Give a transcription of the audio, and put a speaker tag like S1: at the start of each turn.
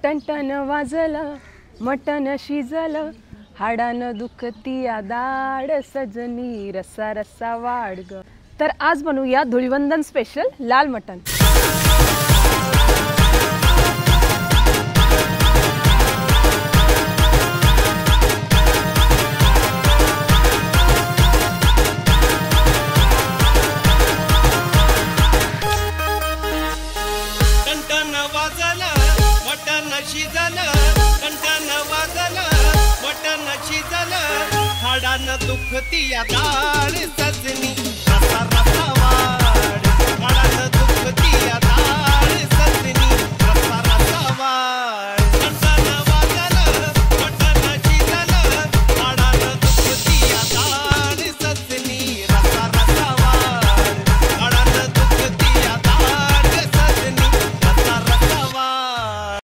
S1: Ton वाजलं mutton शिजलं हाडानं दुखती दाड सजनी रस्सा रस्सा वाढ ग। तर आज बनवूया धुळीवंदन स्पेशल लाल मटन।
S2: हाडानं दुखती दाड सजनी रस्सा रस्सा वाढ हाडानं दुखती